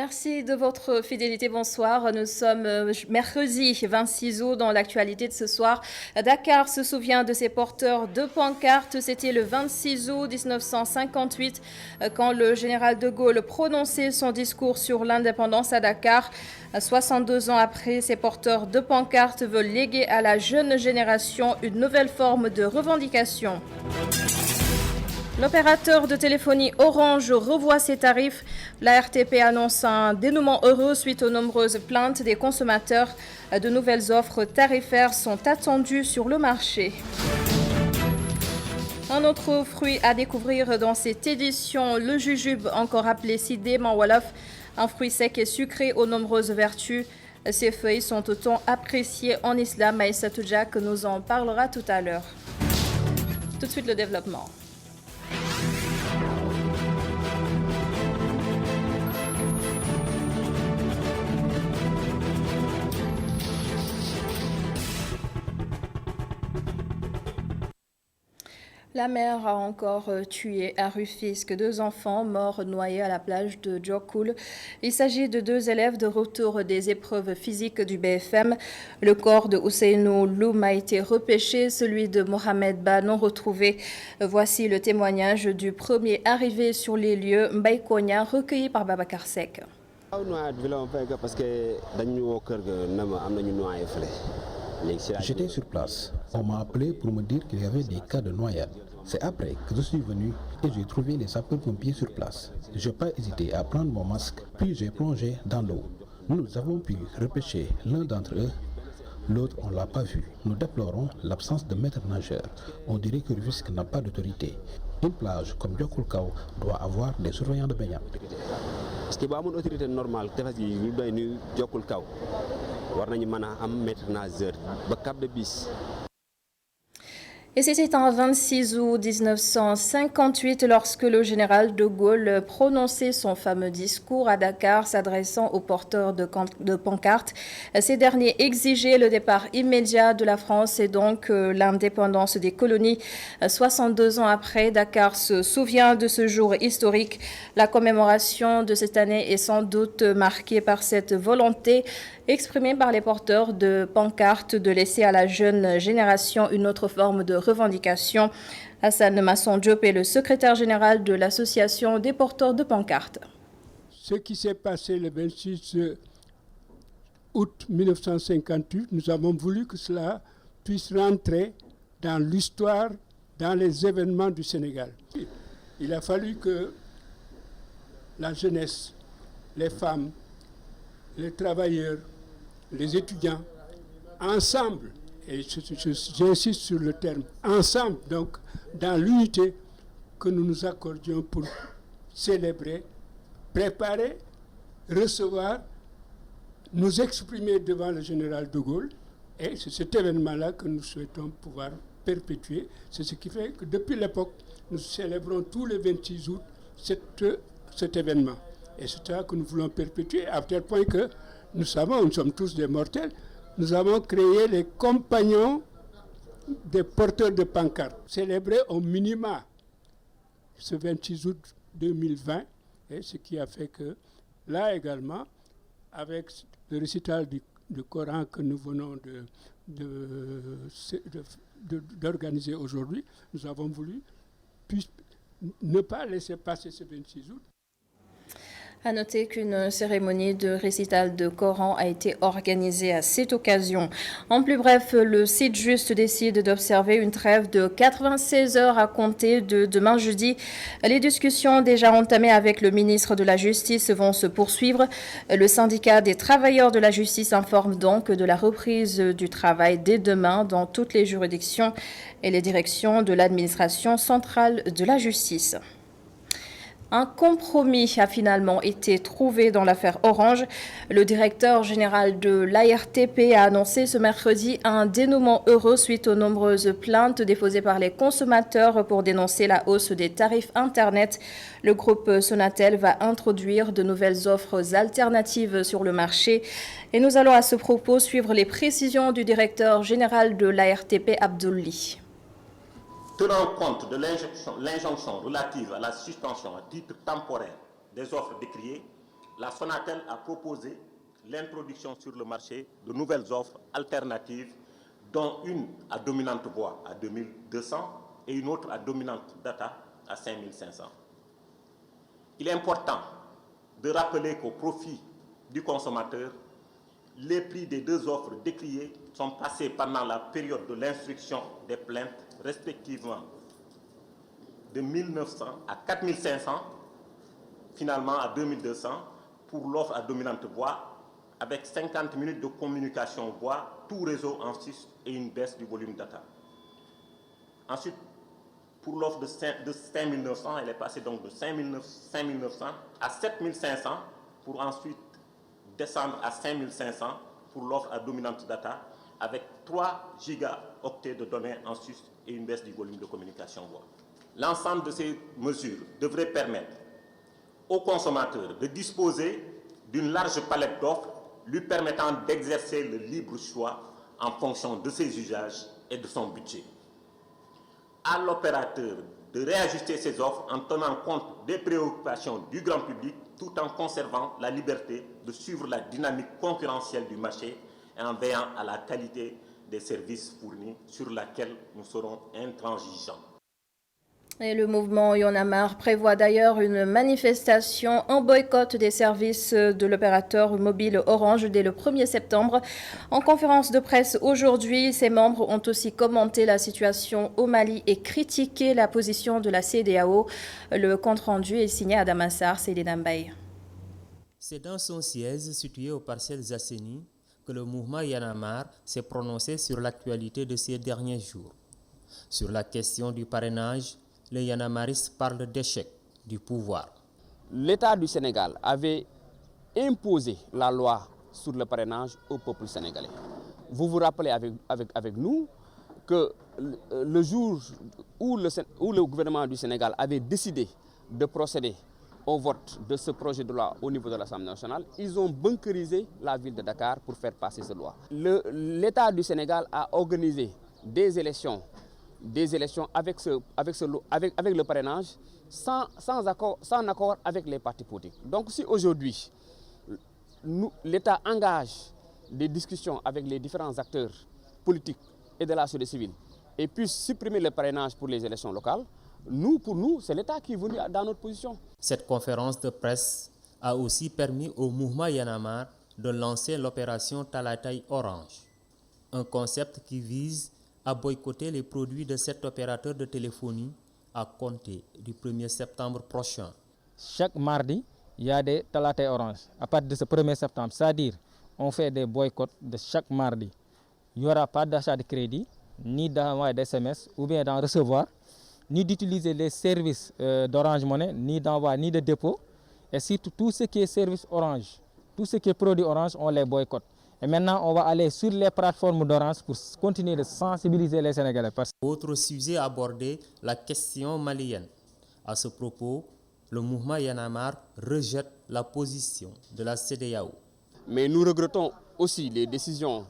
Merci de votre fidélité. Bonsoir. Nous sommes mercredi 26 août dans l'actualité de ce soir. Dakar se souvient de ses porteurs de pancartes. C'était le 26 août 1958 quand le général de Gaulle prononçait son discours sur l'indépendance à Dakar. 62 ans après, ces porteurs de pancartes veulent léguer à la jeune génération une nouvelle forme de revendication. L'opérateur de téléphonie Orange revoit ses tarifs. La RTP annonce un dénouement heureux suite aux nombreuses plaintes des consommateurs. De nouvelles offres tarifaires sont attendues sur le marché. Un autre fruit à découvrir dans cette édition, le jujube, encore appelé sidem en wolof, un fruit sec et sucré aux nombreuses vertus. Ces feuilles sont autant appréciées en islam. Aïssatou Jack nous en parlera tout à l'heure. Tout de suite le développement. La mer a encore tué à Rufisque 2 enfants morts noyés à la plage de Djokoul. Il s'agit de 2 élèves de retour des épreuves physiques du BFM. Le corps de Ousseynou Loum a été repêché, celui de Mohamed Ba non retrouvé. Voici le témoignage du premier arrivé sur les lieux, Mbaye Konya, recueilli par Babacar Seck. J'étais sur place. On m'a appelé pour me dire qu'il y avait des cas de noyade. C'est après que je suis venu et j'ai trouvé les sapeurs-pompiers sur place. Je n'ai pas hésité à prendre mon masque, puis j'ai plongé dans l'eau. Nous avons pu repêcher l'un d'entre eux. L'autre, on ne l'a pas vu. Nous déplorons l'absence de maître nageur. On dirait que Rufisque n'a pas d'autorité. Une plage comme Djokoul Kao doit avoir des surveillants de baignade. Parce que si une autorité normale, Djokoul Kao, il y a un maître nageur, un cap de bis. Et c'était en 26 août 1958 lorsque le général de Gaulle prononçait son fameux discours à Dakar s'adressant aux porteurs de pancartes. Ces derniers exigeaient le départ immédiat de la France et donc l'indépendance des colonies. 62 ans après, Dakar se souvient de ce jour historique. La commémoration de cette année est sans doute marquée par cette volonté exprimée par les porteurs de pancartes de laisser à la jeune génération une autre forme de revendication. Hassan Masson Diop est le secrétaire général de l'association des porteurs de pancartes. Ce qui s'est passé le 26 août 1958, nous avons voulu que cela puisse rentrer dans l'histoire, dans les événements du Sénégal. Il a fallu que la jeunesse, les femmes, les travailleurs, les étudiants, ensemble, et j'insiste sur le terme, ensemble, donc dans l'unité, que nous nous accordions pour célébrer, préparer, recevoir, nous exprimer devant le général de Gaulle. Et c'est cet événement-là que nous souhaitons pouvoir perpétuer. C'est ce qui fait que depuis l'époque, nous célébrons tous les 26 août cet événement. Et c'est ça que nous voulons perpétuer, à tel point que nous savons, nous sommes tous des mortels, nous avons créé les compagnons des porteurs de pancartes, célébrés au minima ce 26 août 2020, et ce qui a fait que là également, avec le récital du Coran que nous venons d'organiser aujourd'hui, nous avons voulu ne pas laisser passer ce 26 août. À noter qu'une cérémonie de récital de Coran a été organisée à cette occasion. En plus bref, le site Juste décide d'observer une trêve de 96 heures à compter de demain jeudi. Les discussions déjà entamées avec le ministre de la Justice vont se poursuivre. Le syndicat des travailleurs de la justice informe donc de la reprise du travail dès demain dans toutes les juridictions et les directions de l'administration centrale de la justice. Un compromis a finalement été trouvé dans l'affaire Orange. Le directeur général de l'ARTP a annoncé ce mercredi un dénouement heureux suite aux nombreuses plaintes déposées par les consommateurs pour dénoncer la hausse des tarifs Internet. Le groupe Sonatel va introduire de nouvelles offres alternatives sur le marché. Et nous allons à ce propos suivre les précisions du directeur général de l'ARTP, Abdouli. Tenant compte de l'injonction relative à la suspension à titre temporaire des offres décriées, la Sonatel a proposé l'introduction sur le marché de nouvelles offres alternatives, dont une à dominante voix à 2200 et une autre à dominante data à 5500. Il est important de rappeler qu'au profit du consommateur, les prix des deux offres décriées sont passés pendant la période de l'instruction des plaintes, respectivement de 1900 à 4500, finalement à 2200 pour l'offre à dominante voix, avec 50 minutes de communication voix, tout réseau en sus et une baisse du volume data. Ensuite, pour l'offre de 5900, elle est passée donc de 5900 à 7500 pour ensuite descendre à 5500 pour l'offre à dominante data avec 3 gigaoctets de données en sus et une baisse du volume de communication voix. L'ensemble de ces mesures devrait permettre aux consommateurs de disposer d'une large palette d'offres lui permettant d'exercer le libre choix en fonction de ses usages et de son budget. À l'opérateur de réajuster ses offres en tenant compte des préoccupations du grand public tout en conservant la liberté de suivre la dynamique concurrentielle du marché et en veillant à la qualité des services fournis sur laquelle nous serons intransigeants. Et le mouvement Y en a marre prévoit d'ailleurs une manifestation en boycott des services de l'opérateur mobile Orange dès le 1er septembre. En conférence de presse aujourd'hui, ses membres ont aussi commenté la situation au Mali et critiqué la position de la CEDEAO. Le compte-rendu est signé à Damassar, Céline Mbaye. C'est dans son siège situé aux Parcelles Assainies que le mouvement Y en a marre s'est prononcé sur l'actualité de ces derniers jours. Sur la question du parrainage, les yanamaristes parlent d'échec du pouvoir. L'État du Sénégal avait imposé la loi sur le parrainage au peuple sénégalais. Vous vous rappelez avec nous que le jour où le gouvernement du Sénégal avait décidé de procéder au vote de ce projet de loi au niveau de l'Assemblée nationale, ils ont bunkerisé la ville de Dakar pour faire passer cette loi. L'État du Sénégal a organisé des élections avec le parrainage sans accord avec les partis politiques. Donc si aujourd'hui, l'État engage des discussions avec les différents acteurs politiques et de la société civile et puisse supprimer le parrainage pour les élections locales, pour nous, c'est l'État qui est venu dans notre position. Cette conférence de presse a aussi permis au mouvement Y en a marre de lancer l'opération Talatay Orange, un concept qui vise à boycotter les produits de cet opérateur de téléphonie à compter du 1er septembre prochain. Chaque mardi, il y a des Talatay Orange. À partir de ce 1er septembre, c'est-à-dire on fait des boycotts de chaque mardi. Il n'y aura pas d'achat de crédit, ni d'envoi d'SMS, ou bien d'en recevoir, ni d'utiliser les services d'Orange Money, ni d'envoi, ni de dépôt. Et surtout, tout ce qui est service Orange, tout ce qui est produit Orange, on les boycotte. Et maintenant, on va aller sur les plateformes d'Orange pour continuer de sensibiliser les Sénégalais. Autre sujet abordé, la question malienne. À ce propos, le mouvement Y en a marre rejette la position de la CEDEAO. Mais nous regrettons aussi les décisions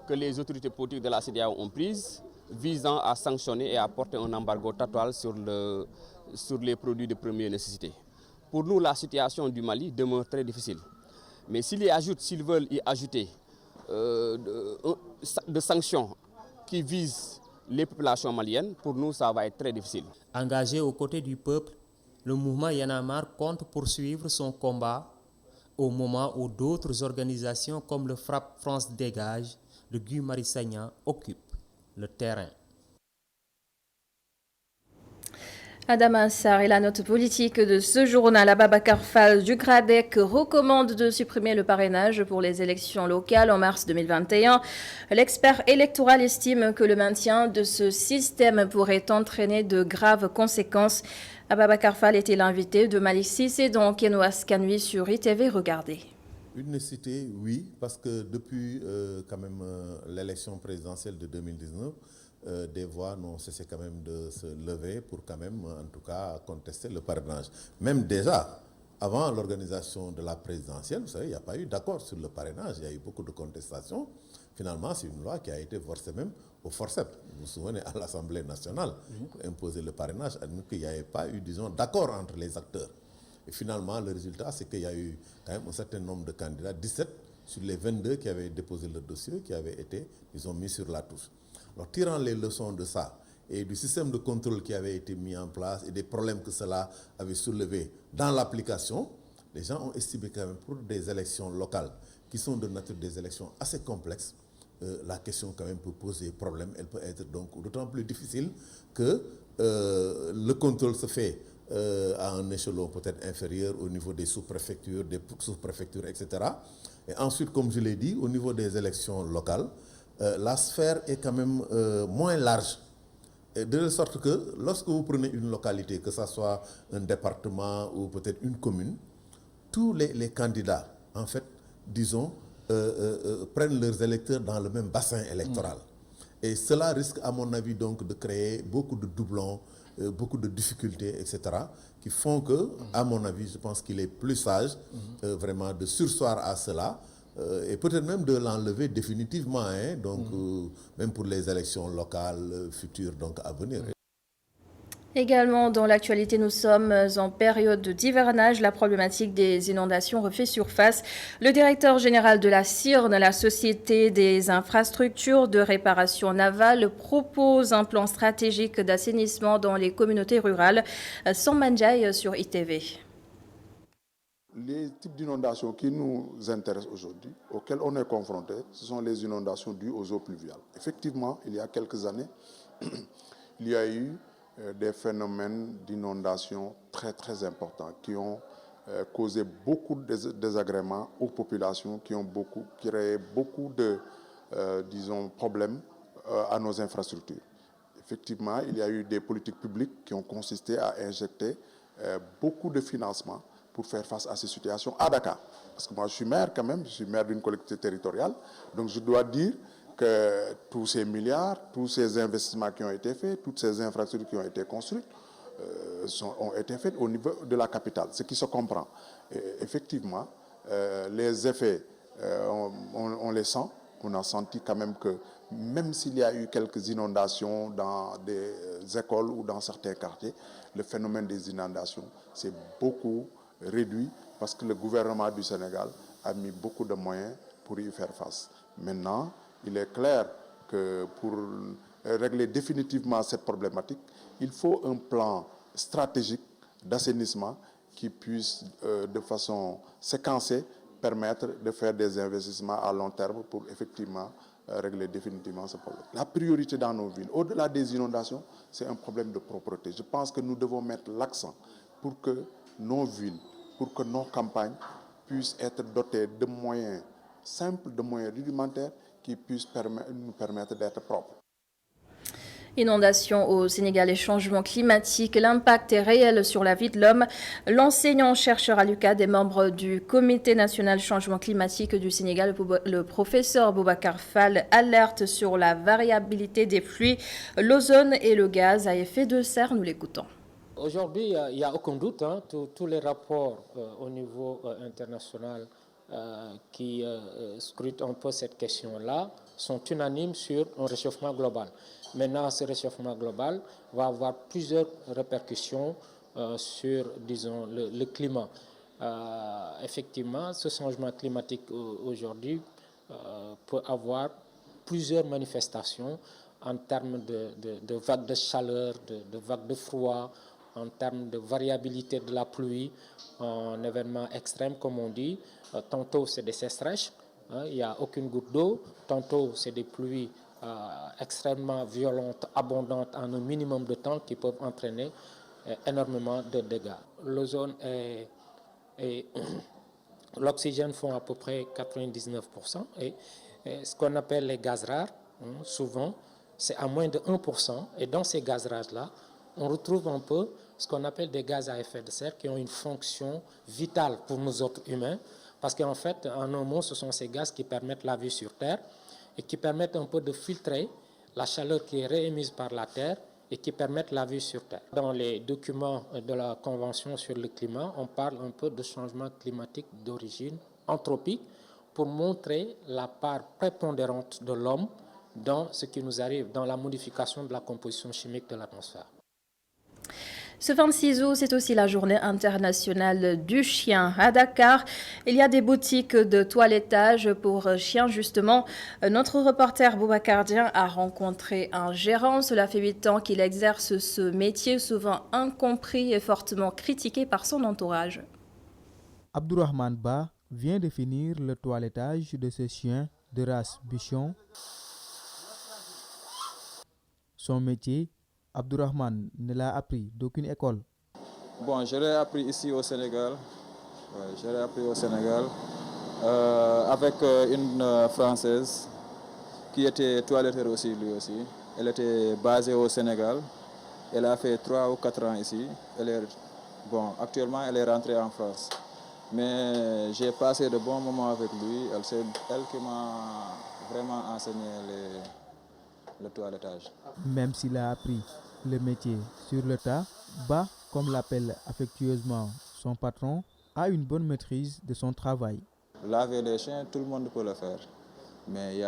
que les autorités politiques de la CEDEAO ont prises visant à sanctionner et à porter un embargo total sur les produits de première nécessité. Pour nous, la situation du Mali demeure très difficile. Mais s'ils veulent y ajouter de sanctions qui visent les populations maliennes, pour nous, ça va être très difficile. Engagé aux côtés du peuple, le mouvement Y en a marre compte poursuivre son combat au moment où d'autres organisations comme le FRAPP France Dégage de Guy Marius Sagna occupent le terrain. Adama Sarr et la note politique de ce journal. Ababacar Fall du GRADEC recommande de supprimer le parrainage pour les élections locales en mars 2021. L'expert électoral estime que le maintien de ce système pourrait entraîner de graves conséquences. Ababacar Fall était l'invité de Malick Cissé dans Kenoas Kanui sur ITV. Regardez. Une nécessité, oui, parce que depuis l'élection présidentielle de 2019, des voix n'ont cessé quand même de se lever pour quand même, en tout cas, contester le parrainage. Même déjà, avant l'organisation de la présidentielle, vous savez, il n'y a pas eu d'accord sur le parrainage. Il y a eu beaucoup de contestations. Finalement, c'est une loi qui a été forcée même au forceps. Vous vous souvenez, à l'Assemblée nationale, pour imposer le parrainage, qu'il n'y avait pas eu, disons, d'accord entre les acteurs. Et finalement, le résultat, c'est qu'il y a eu quand même un certain nombre de candidats, 17 sur les 22 qui avaient déposé leur dossier, qui avaient été, ils ont mis sur la touche. Alors, tirant les leçons de ça et du système de contrôle qui avait été mis en place et des problèmes que cela avait soulevés dans l'application, les gens ont estimé quand même pour des élections locales qui sont de nature des élections assez complexes, la question quand même peut poser problème. Elle peut être donc d'autant plus difficile que le contrôle se fait à un échelon peut-être inférieur au niveau des sous-préfectures, etc. Et ensuite, comme je l'ai dit, au niveau des élections locales, la sphère est quand même moins large. Et de telle sorte que lorsque vous prenez une localité, que ce soit un département ou peut-être une commune, tous les candidats, en fait, disons, prennent leurs électeurs dans le même bassin électoral. Et cela risque, à mon avis, donc, de créer beaucoup de doublons, beaucoup de difficultés, etc., qui font que, à mon avis, je pense qu'il est plus sage vraiment de surseoir à cela et peut-être même de l'enlever définitivement, hein, donc, même pour les élections locales futures donc, à venir. Également dans l'actualité, nous sommes en période d'hivernage. La problématique des inondations refait surface. Le directeur général de la CIRN, la Société des infrastructures de réparation navale, propose un plan stratégique d'assainissement dans les communautés rurales. Sambanjai sur ITV. Les types d'inondations qui nous intéressent aujourd'hui, auxquelles on est confronté, ce sont les inondations dues aux eaux pluviales. Effectivement, il y a quelques années, il y a eu des phénomènes d'inondation très très importants qui ont causé beaucoup de désagréments aux populations, qui ont créé beaucoup de disons, problèmes à nos infrastructures. Effectivement, il y a eu des politiques publiques qui ont consisté à injecter beaucoup de financements pour faire face à ces situations à Dakar. Parce que moi je suis maire quand même, je suis maire d'une collectivité territoriale, donc je dois dire que tous ces milliards, tous ces investissements qui ont été faits, toutes ces infrastructures qui ont été construites ont été faites au niveau de la capitale, ce qui se comprend. Et effectivement, les effets, on les sent. On a senti quand même que même s'il y a eu quelques inondations dans des écoles ou dans certains quartiers, le phénomène des inondations s'est beaucoup réduit parce que le gouvernement du Sénégal a mis beaucoup de moyens pour y faire face. Maintenant, il est clair que pour régler définitivement cette problématique, il faut un plan stratégique d'assainissement qui puisse, de façon séquencée, permettre de faire des investissements à long terme pour effectivement régler définitivement ce problème. La priorité dans nos villes, au-delà des inondations, c'est un problème de propreté. Je pense que nous devons mettre l'accent pour que nos villes, pour que nos campagnes puissent être dotées de moyens simples, de moyens rudimentaires qui puissent nous permettre d'être propres. Inondations au Sénégal et changement climatique, l'impact est réel sur la vie de l'homme. L'enseignant-chercheur à l'UCAD et membre du Comité national changement climatique du Sénégal, le professeur Boubacar Fall, alerte sur la variabilité des pluies, l'ozone et le gaz à effet de serre. Nous l'écoutons. Aujourd'hui, il n'y a aucun doute, hein, tous les rapports au niveau international qui scrutent un peu cette question-là sont unanimes sur un réchauffement global. Maintenant, ce réchauffement global va avoir plusieurs répercussions sur, disons, le climat. Effectivement, ce changement climatique aujourd'hui peut avoir plusieurs manifestations en termes de vagues de chaleur, de vagues de froid, en termes de variabilité de la pluie, en événements extrêmes, comme on dit. Tantôt, c'est des sécheresses, hein, il n'y a aucune goutte d'eau. Tantôt, c'est des pluies extrêmement violentes, abondantes en un minimum de temps qui peuvent entraîner énormément de dégâts. L'ozone et l'oxygène font à peu près 99%. Et ce qu'on appelle les gaz rares, hein, souvent, c'est à moins de 1%. Et dans ces gaz rares-là, on retrouve un peu ce qu'on appelle des gaz à effet de serre qui ont une fonction vitale pour nous autres humains. Parce qu'en fait, en un mot, ce sont ces gaz qui permettent la vie sur Terre et qui permettent un peu de filtrer la chaleur qui est réémise par la Terre et qui permettent la vie sur Terre. Dans les documents de la Convention sur le climat, on parle un peu de changement climatique d'origine anthropique pour montrer la part prépondérante de l'homme dans ce qui nous arrive, dans la modification de la composition chimique de l'atmosphère. Ce 26 août, c'est aussi la journée internationale du chien. À Dakar, il y a des boutiques de toilettage pour chiens, justement. Notre reporter Boubacar Dieng a rencontré un gérant. Cela fait 8 ans qu'il exerce ce métier, souvent incompris et fortement critiqué par son entourage. Abdourahmane Ba vient de finir le toilettage de ce chien de race bichon. Son métier, Abdourahmane ne l'a appris d'aucune école. Bon, je l'ai appris ici au Sénégal. Ouais, je l'ai appris au Sénégal avec une Française qui était toiletteur aussi, lui aussi. Elle était basée au Sénégal. Elle a fait 3 ou 4 ans ici. Actuellement, elle est rentrée en France. Mais j'ai passé de bons moments avec lui. C'est elle qui m'a vraiment enseigné le toilettage. Même s'il a appris le métier sur le tas, Ba, comme l'appelle affectueusement son patron, a une bonne maîtrise de son travail. Laver les chiens, tout le monde peut le faire. Mais il y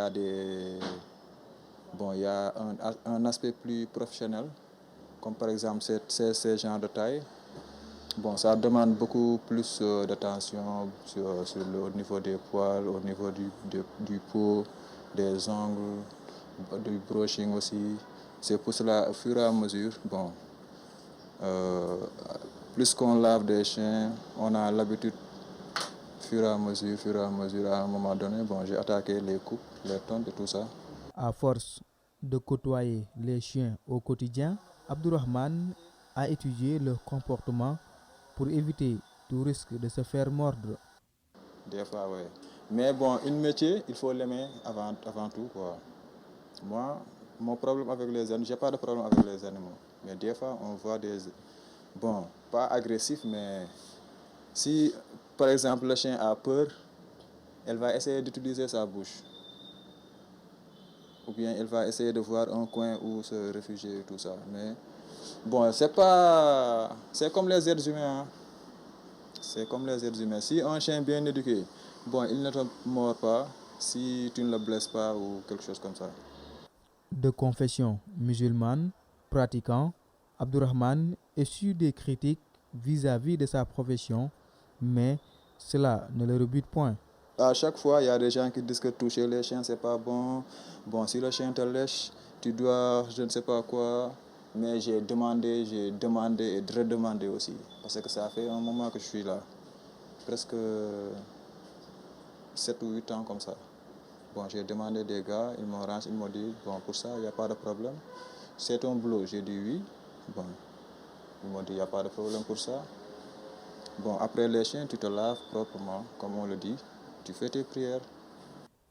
a un aspect plus professionnel, comme par exemple ces genres de taille. Bon, ça demande beaucoup plus d'attention au niveau des poils, au niveau du pot, des ongles, du brushing aussi. C'est pour cela, au fur et à mesure, plus qu'on lave des chiens, on a l'habitude, fur et à mesure, à un moment donné, j'ai attaqué les coupes, les tontes et tout ça. À force de côtoyer les chiens au quotidien, Abdourahmane a étudié leur comportement pour éviter tout risque de se faire mordre. Des fois, oui. Mais un métier, il faut l'aimer avant tout, quoi. Moi, mon problème avec les animaux, j'ai pas de problème avec les animaux. Mais des fois, on voit pas agressifs, mais si, par exemple, le chien a peur, elle va essayer d'utiliser sa bouche. Ou bien elle va essayer de voir un coin où se réfugier et tout ça. Mais c'est comme les êtres humains. Hein. C'est comme les êtres humains. Si un chien bien éduqué, il ne te mord pas si tu ne le blesses pas ou quelque chose comme ça. De confession musulmane, pratiquant, Abdourahmane essuie des critiques vis-à-vis de sa profession, mais cela ne le rebute point. À chaque fois, il y a des gens qui disent que toucher les chiens, c'est pas bon. Si le chien te lèche, tu dois, je ne sais pas quoi. Mais j'ai demandé et redemandé aussi. Parce que ça fait un moment que je suis là. Presque 7 ou 8 ans comme ça. J'ai demandé des gars, ils m'ont dit, pour ça, il n'y a pas de problème. C'est ton boulot. J'ai dit oui. Ils m'ont dit, il n'y a pas de problème pour ça. Après les chiens, tu te laves proprement, comme on le dit. Tu fais tes prières.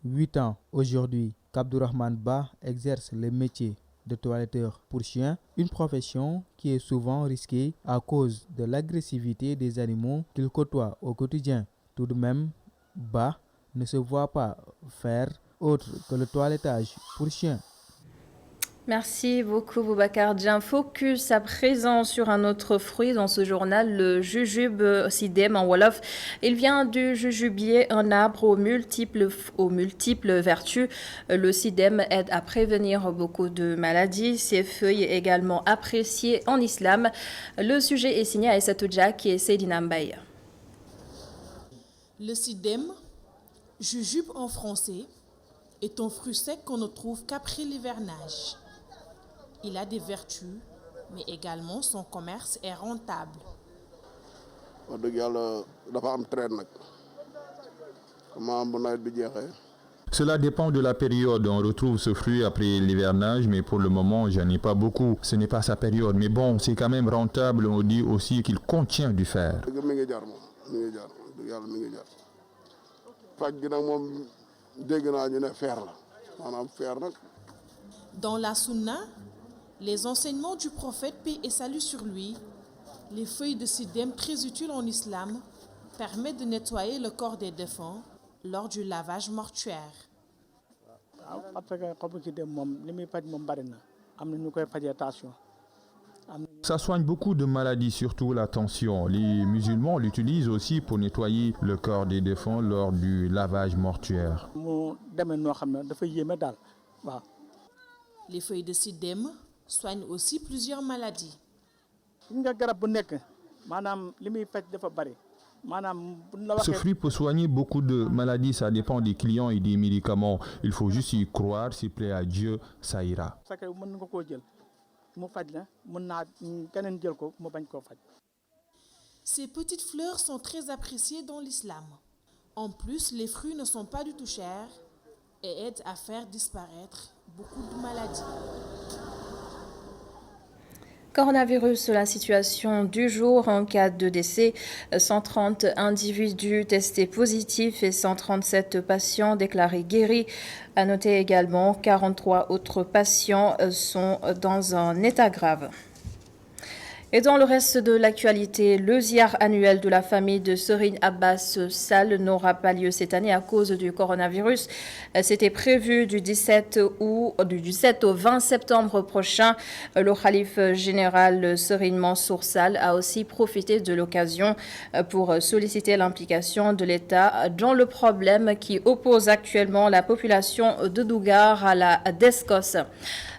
8 ans aujourd'hui qu'Abdourahmane Ba exerce le métier de toiletteur pour chiens, une profession qui est souvent risquée à cause de l'agressivité des animaux qu'il côtoie au quotidien. Tout de même, Ba ne se voit pas faire autre que le toilettage pour chiens. Merci beaucoup Boubacar Dieng. Focus à présent sur un autre fruit dans ce journal, le jujube sidem en wolof. Il vient du jujubier, un arbre aux multiples vertus. Le sidem aide à prévenir beaucoup de maladies. Ses feuilles également appréciées en islam. Le sujet est signé à Aïssatou Diak et Seydina Mbaye. Le sidem, jujube en français, est un fruit sec qu'on ne trouve qu'après l'hivernage. Il a des vertus, mais également son commerce est rentable. Cela dépend de la période. On retrouve ce fruit après l'hivernage, mais pour le moment, j'en ai pas beaucoup. Ce n'est pas sa période, mais c'est quand même rentable. On dit aussi qu'il contient du fer. Dans la sunna, les enseignements du prophète, paix et salut sur lui, les feuilles de sidem très utiles en islam permettent de nettoyer le corps des défunts lors du lavage mortuaire. Ça soigne beaucoup de maladies, surtout la tension. Les musulmans l'utilisent aussi pour nettoyer le corps des défunts lors du lavage mortuaire. Les feuilles de sidem soignent aussi plusieurs maladies. Ce fruit peut soigner beaucoup de maladies, ça dépend des clients et des médicaments. Il faut juste y croire, s'il plaît à Dieu, ça ira. Ces petites fleurs sont très appréciées dans l'islam. En plus, les fruits ne sont pas du tout chers et aident à faire disparaître beaucoup de maladies. Coronavirus, la situation du jour en cas de décès, 130 individus testés positifs et 137 patients déclarés guéris. À noter également 43 autres patients sont dans un état grave. Et dans le reste de l'actualité, le ziar annuel de la famille de Serigne Abbas Sall n'aura pas lieu cette année à cause du coronavirus. C'était prévu du 17 au 20 septembre prochain. Le khalife général Serigne Mansour Sall a aussi profité de l'occasion pour solliciter l'implication de l'État dans le problème qui oppose actuellement la population de Dougar à la DESCOS.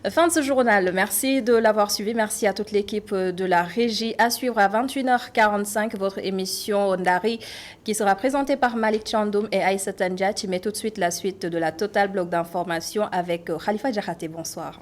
Fin de ce journal. Merci de l'avoir suivi. Merci à toute l'équipe de la régie. À suivre à 21h45 votre émission Ndari qui sera présentée par Malik Chandoum et Aïssa Tandja. Mais tout de suite la suite de la Total Bloc d'information avec Khalifa Djahate. Bonsoir.